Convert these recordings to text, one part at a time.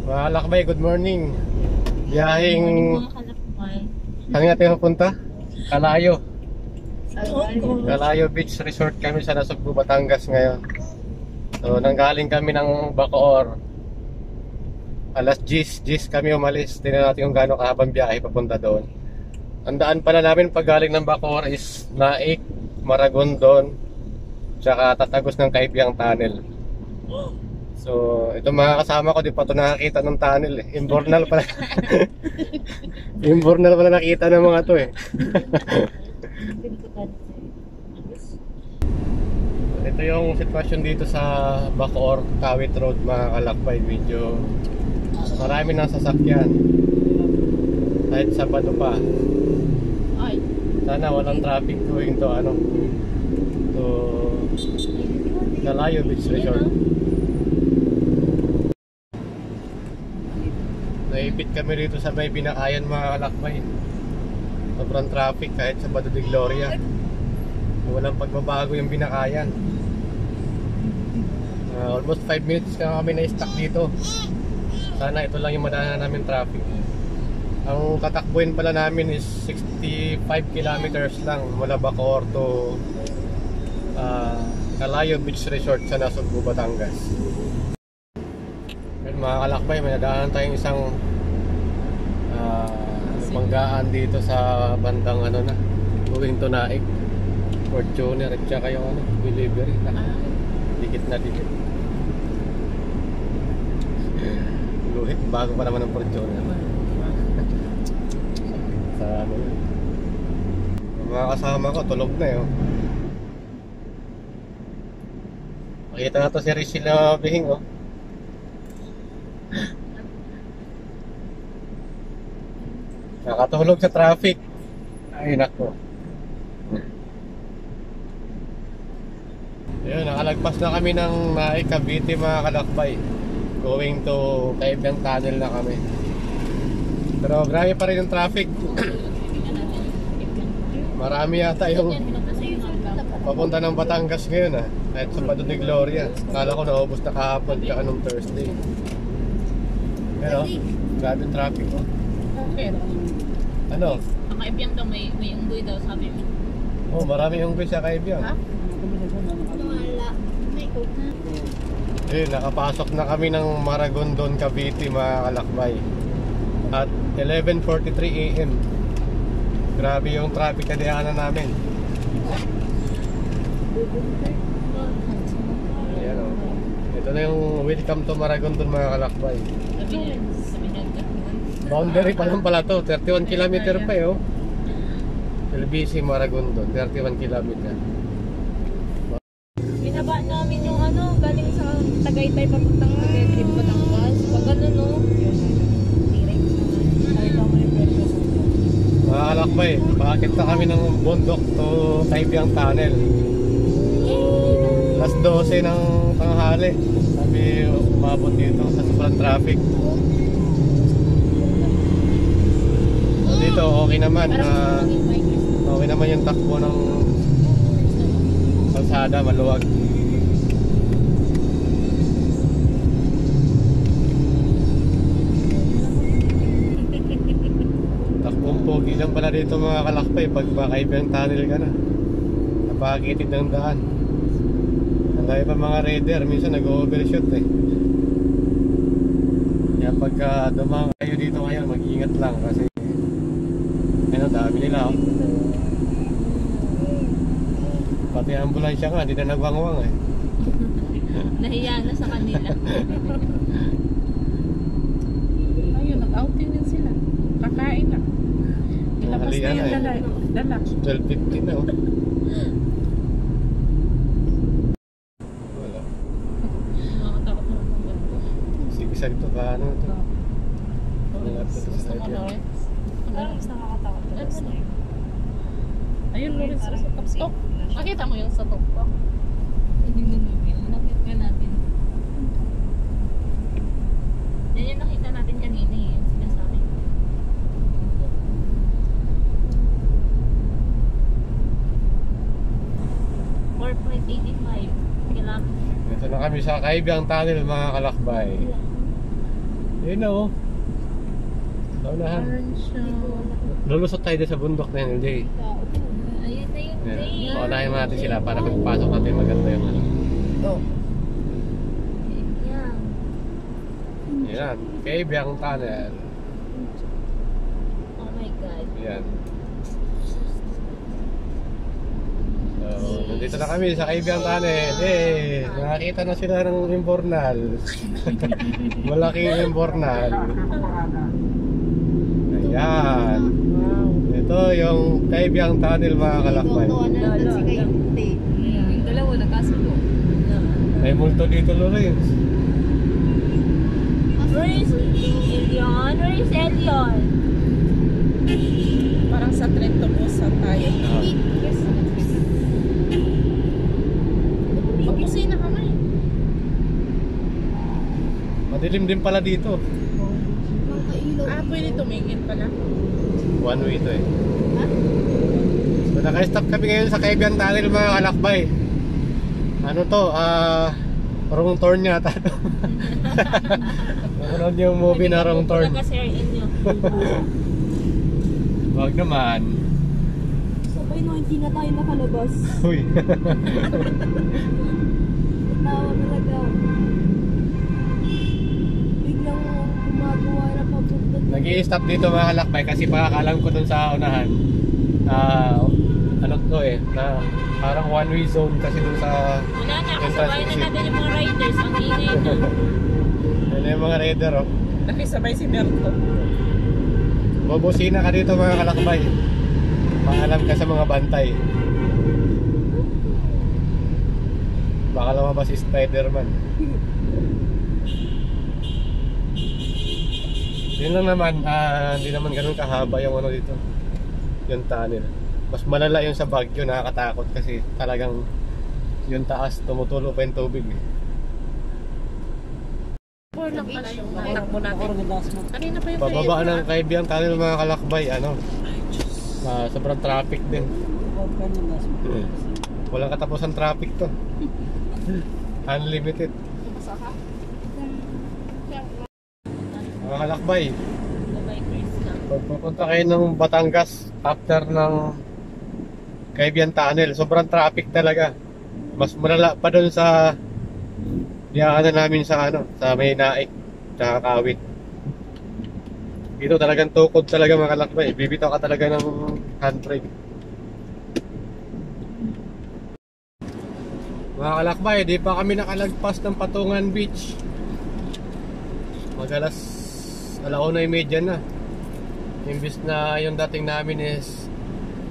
Mga lakbay, good morning. Biyahing... Mga kalakbay. Saan natin mapunta? Kalayo. Oo. Kalayo Beach Resort kami sa Nasugbu, Batangas ngayon. So, nanggaling kami ng Bacoor. Alas 10 kami umalis. Tingnan natin kung gaano kahabang biyahe papunta doon. Ang daan pala namin pag galing ng Bacoor is Naik, Maragondon, tsaka tatagos ng Kaibiang Tunnel. So, ito mga kasama ko, di pa ito nakakita ng tunnel eh. Imbornal pala. Imbornal pala nakita ng mga to eh. Ito yung sitwasyon dito sa Bacoor, Kawit Road mga kalakbay. Medyo marami ng sasakyan. Kahit Sabado pa. Ay. Sana walang traffic going to Kalayo Beach Resort. Naipit kami rito sa may Binakayan mga kalakbay. Sobrang traffic kahit sa Sabado de Gloria. Walang pagbabago yung Binakayan. Almost 5 minutes na kami na-stuck dito. Sana ito lang yung madaanan namin traffic. Ang tatakbuhin pala namin is 65 kilometers lang mula Bacoor to Kalayo Beach Resort sa Nasugbu, Batangas. Pero mga kalakbay, may nadaanan tayong isang manggaan dito sa bandang going to Naik. Fortuner at saka yung delivery dikit na dikit. Luhit, bago pa naman ng Fortuner. Sa mga kasama ko, tulog na yun. Makita na to si Rizal na bihing nakatulog sa traffic. Ay nako. Ayun, nakalagpas na kami ng Naik, Cavite mga kalakbay. Going to Kaibiang Tunnel na kami. Pero grabe pa rin yung traffic. Marami yata yung papunta ng Batangas ngayon kahit sa Sabado de Gloria. Kala ko naubos na kahapon tsaka nung Thursday. Pero grabe yung traffic Okay. Ano? Ang Kaibiang daw may unggoy daw sabi mo. Oh, marami yung unggoy sa Kaibiang. Ha? Wala. May coke na. Nakapasok na kami ng Maragondon, Cavite mga kalakbay. At 11:43 AM. Grabe yung traffic na daanan namin. Ayan o. Ito na yung welcome to Maragondon mga kalakbay. Boundary pa lang pala to. 31 km pa LBC Maragondon, 31 km. Binaba namin yung galing sa Tagaytay papuntang Quezon, Batangas. Pag Mga kalakbay, paakit na kami ng bundok to Kaibiang Tunnel. Alas 12 ng tanghali. Sabi umabot dito sa sobrang traffic. So dito okay naman. Okay naman yung takbo ng kalsada, maluwag. Pogi lang pala dito mga kalakbay pag Kaibiang Tunnel ka na. Napakakitid ng daan. Ang dami pa mga raider, minsan nag-overshoot Kaya pagka dumang kayo dito ngayon, mag-ingat lang kasi dami nila Pati ang ambulansya nga, hindi na nagwangwang Nahiya na sa kanila. Ayun, nag-outing din sila. Kakain na. Ilabas na yung dala. 12:15 na Wala. Nakakatakot naman kung ganito. Sigisag to, paano ito? Gusto mo Lawrence? Lawrence nakakatakot. Ayun Lawrence, sa top-top. Makita mo yung sa top-top. Nakita natin. Yan yung nakita natin kanina sinasabi. Ito na kami sa Kaibiang Tunnel mga kalakbay. Ayun na oh. Sa unahan. Orange siya. Lulusot tayo din sa bundok na yun, Jay. Ayun na yun, Yan. Jay. Paunahin mo natin sila para pagpasok natin maganda yung ano. Oh. Yan. Yan. Kaibiyang Tunnel. Oh my God. Yan. So, nandito na kami sa Kaibiyang Tunnel. Eh, nakakita na sila ng Imbornal. Malaking Imbornal. Ayan. Wow. Ito yung Kaibiyang Tunnel, mga kalakbay. Yung dalawa nagkasulo. May multo dito, Lawrence. Where is Elion? Where is Elion? Parang sa Trento Busan tayo. Mag-kusina ka may. Madilim din pala dito. Ah, pwede tumingin pala. One way to eh. So naka-stop kami ngayon sa Kaibiyang Tunnel, mga kalakbay. Ano to? Wrong turn yata to. Nanonood yung movie na Wrong Turn. Nagka-share inyo. Wag naman. Sabay no, hindi na tayo nakalabas. Uy. Tawa talaga. Biglang gumagawa na papunta. Nag-i-stop dito, mga kalakbay, kasi pakakalam ko dun sa unahan. Ano to eh, na parang one way zone kasi dun sa Wala na, kasabay na natin yung mga riders. Ang ingay na. ano yung mga rider oh. Nakisabay si Berto. Bubusina ka dito, mga kalakbay. Paalam ka sa mga bantay. Baka lumabas si Spider-Man. Yun lang naman, hindi naman ganun kahaba yung ano dito, yung tunnel. Mas malala yung sa Baguio, nakakatakot kasi talagang yung taas, tumutulo pa yung tubig eh. Or lang pala yung takbo natin. Kanina pa yung Pababa ng Kaibiyang Tunnel, mga kalakbay, sobrang traffic din. Walang katapusan traffic to. Unlimited. Mga kalakbay, Sabay Chris na. pag pupunta kayo ng Batangas after ng Kaibiyang Tunnel, sobrang traffic talaga. Mas malala pa doon sa diyakan namin sa sa May Naik tsaka Kawit. Dito talagang tukod talaga, mga kalakbay. Bibitaw ka talaga ng handbrake. Mga kalakbay, di pa kami nakalagpas ng Patungan Beach. Magalas 1:30 na. Imbis na yung dating namin is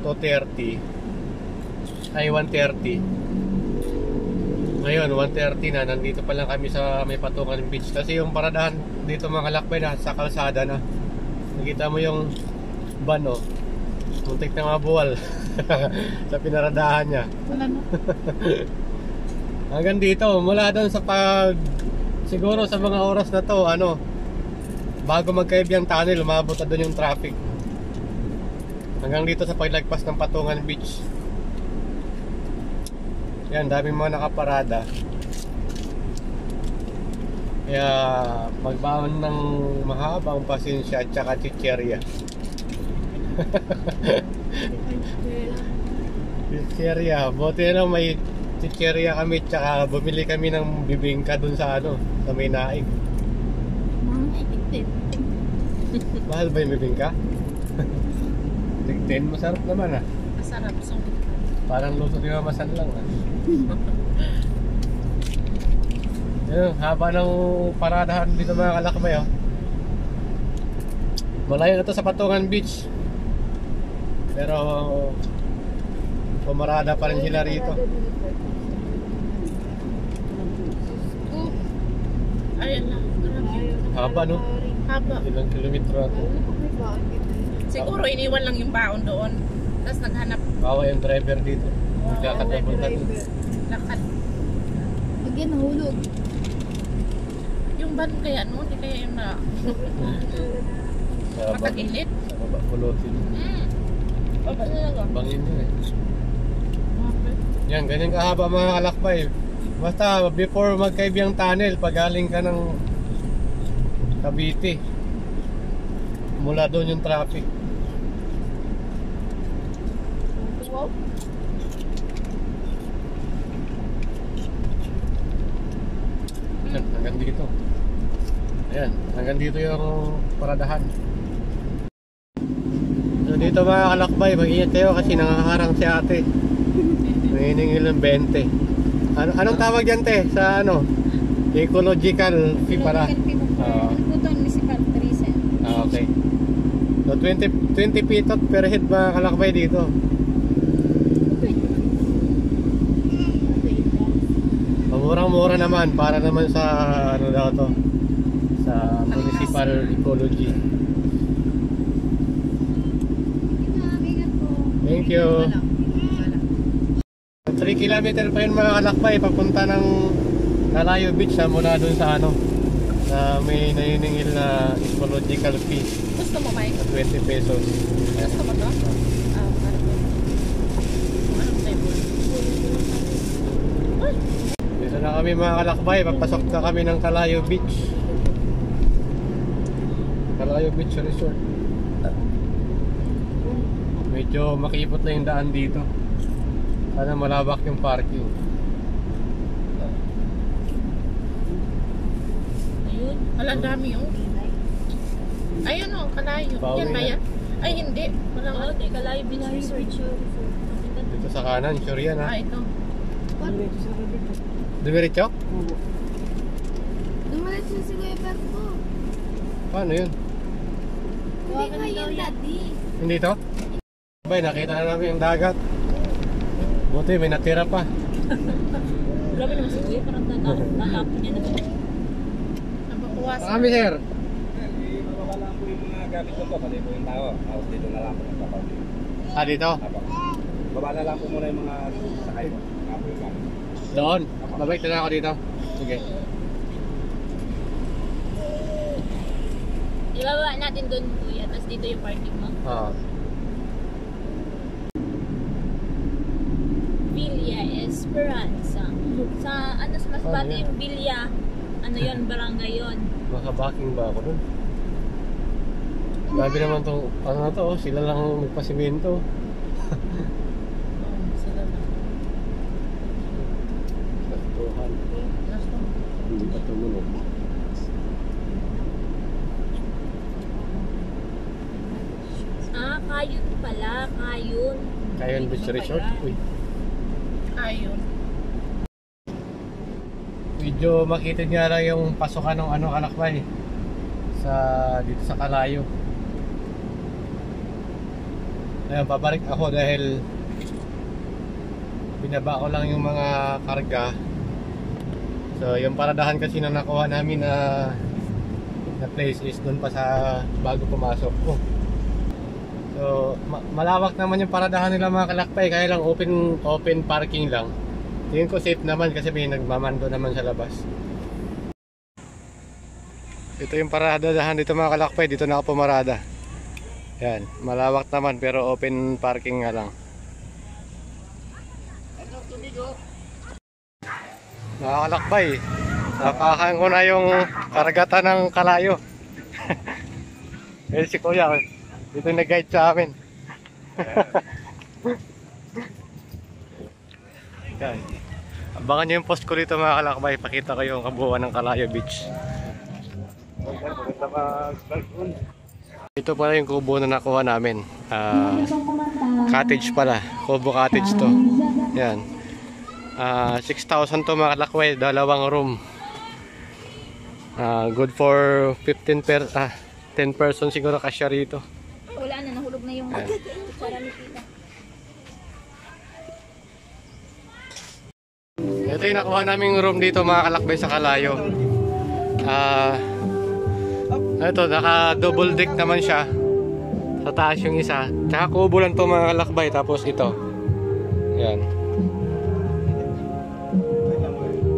2:30 ay 1:30. Ngayon 1:30 na, nandito pa lang kami sa may Patungan Beach. Kasi yung paradahan dito, mga kalakbay, na sa kalsada na. Nakita mo yung van oh, muntik na mabuwal sa pinaradahan niya. Wala na. Hanggang dito, mula doon sa siguro sa mga oras na to, bago magkaibiyang tunnel, umabot na doon yung traffic. Hanggang dito sa paglagpas ng Patungan Beach. Yan, daming mga nakaparada. Kaya magbaon ng mahabang pasensya at saka chicherya. Chicherya, buti na may chicherya kami, tsaka bumili kami ng bibingka dun sa sa May Naik. Mahal ba yung bibingka? Tig-10, masarap naman Masarap. So, Parang luto ni Mama San lang Yun, haba ng paradahan dito, mga kalakbay Malayo na to sa Patungan Beach, pero pumarada pa rin sila rito. ayan na. Haba no? Haba. Ilang kilometro na to. Siguro iniwan lang yung baon doon. Tapos naghanap. Bawa yung driver dito. Magkakatapunta dito. Lakad. Again, nahulog. Yung van kaya no? Hindi kaya yung na Sa baba. matagilid. Sa baba, pulutin. Baba na lang. Bangin yun Yan, ganyan kahaba, mga kalakbay. Basta before magkaibiyang tunnel, pag galing ka ng Cavite. Mula doon yung traffic. Wow. Yan, hanggang dito. Ayan, hanggang dito yung paradahan. So dito mga kalakbay, mag-ingat kayo kasi nangaharang si ate. Nanginingil ng 20. Anong tawag dyan te? Sa ano? Ecological fee para. Municipal tourism. Okay. So 20 pitot per head mga kalakbay dito. Murang-mura naman para naman sa ano daw to, sa municipal ecology. Thank you. 3 kilometer pa yun mga kalakbay papunta ng Calayo Beach mula dun sa ano, sa may naniningil na ecological fee Gusto mo, Mike? na 20 pesos. Gusto mo to? Parang to. Anong flavor? Ay! Dito na kami mga kalakbay, papasok na kami ng Calayo Beach. Calayo Beach Resort. Medyo makipot na yung daan dito. Sana malawak yung parking. Ayun. Walang dami, oh. Ayun, oh, Kalayo. Bawi Yan ba na. yan? Ay, hindi. Walang Oo, teka, live beach resort yun. Dito sa kanan, sure yan ha. ito. Diretso? Dumalatsin si Kuya Berto. Paano yun? Hindi nga yan, daddy. Hindi to? Bay, nakita na namin yung dagat. Buti, may natira pa. Grabe naman si Kuya, parang tatapon niya na ba? Nabakuwasan. Kami sir. Bababa lang po yung mga gamit ko po, pati po yung tao. Tapos dito na lang po nagpapaulit. Ah, dito? Baba na lang po muna yung mga sakay po. Nga po yung gamit. Doon. Babalik na ako dito. Sige. Ibaba natin doon, Kuya, tapos dito yung parking mo. Ah. Villa Esperanza. Sa ano sa Masbate Ano yan? yung Villa, ano yon, barangay yon. Makabaking ba ako dun? Grabe naman tong, ano na to, oh, sila lang magpasimento. Sila na. Gastuhan. Hindi pa tumunog. Ah, Kayon pala, Kayon. Kayon Beach Resort. Uy. Ayun. Medyo makita niya lang yung pasukan ng ano kalakbay sa dito sa Calayo. Ayun, pabalik ako dahil binaba ko lang yung mga karga. So yung paradahan kasi na nakuha namin na place is doon pa sa bago pumasok. Oh. So malawak naman yung paradahan nila mga kalakbay, kaya lang open parking lang. Tingin ko safe naman kasi may nagmamando naman sa labas. Ito yung paradahan dito mga kalakbay, dito na ako pumarada. Yan, malawak naman pero open parking nga lang. Mga kalakbay, napakan ko na yung karagatan ng Calayo. Eh si Kuya, dito nag-guide sa amin. Yan. Abangan nyo yung post ko dito mga kalakbay, pakita ko yung kabuuan ng Calayo Beach. Ito pala yung kubo na nakuha namin. Cottage pala, kubo cottage to. Yan. 6,000 to mga kalakbay, dalawang room. Good for 10 person siguro kasya rito. Wala na, nahulog na yung kutsara ni Tita. Ito yung nakuha naming room dito mga kalakbay sa Calayo. Ito, naka double deck naman siya. Sa taas yung isa. Tsaka kubo lang to mga kalakbay. Tapos ito. Yan.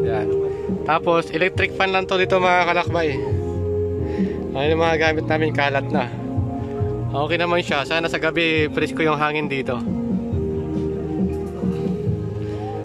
Yan. Tapos electric fan lang to dito mga kalakbay. Ano yung mga gamit namin, kalat na. Okay naman siya. Sana sa gabi presko yung hangin dito.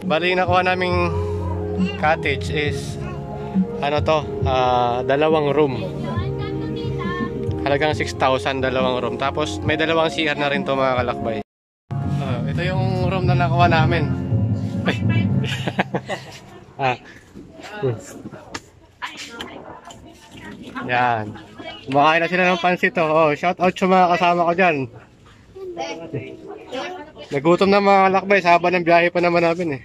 Bali yung nakuha naming cottage is ano to, dalawang room. Halagang 6,000 dalawang room. Tapos may dalawang CR na rin to mga kalakbay. Ito yung room na nakuha namin. Ay. Yan. Kumakain na sila ng pansit. Oh, shout out sa mga kasama ko dyan. Nagutom na mga kalakbay. Sa haba ng biyahe pa naman namin eh.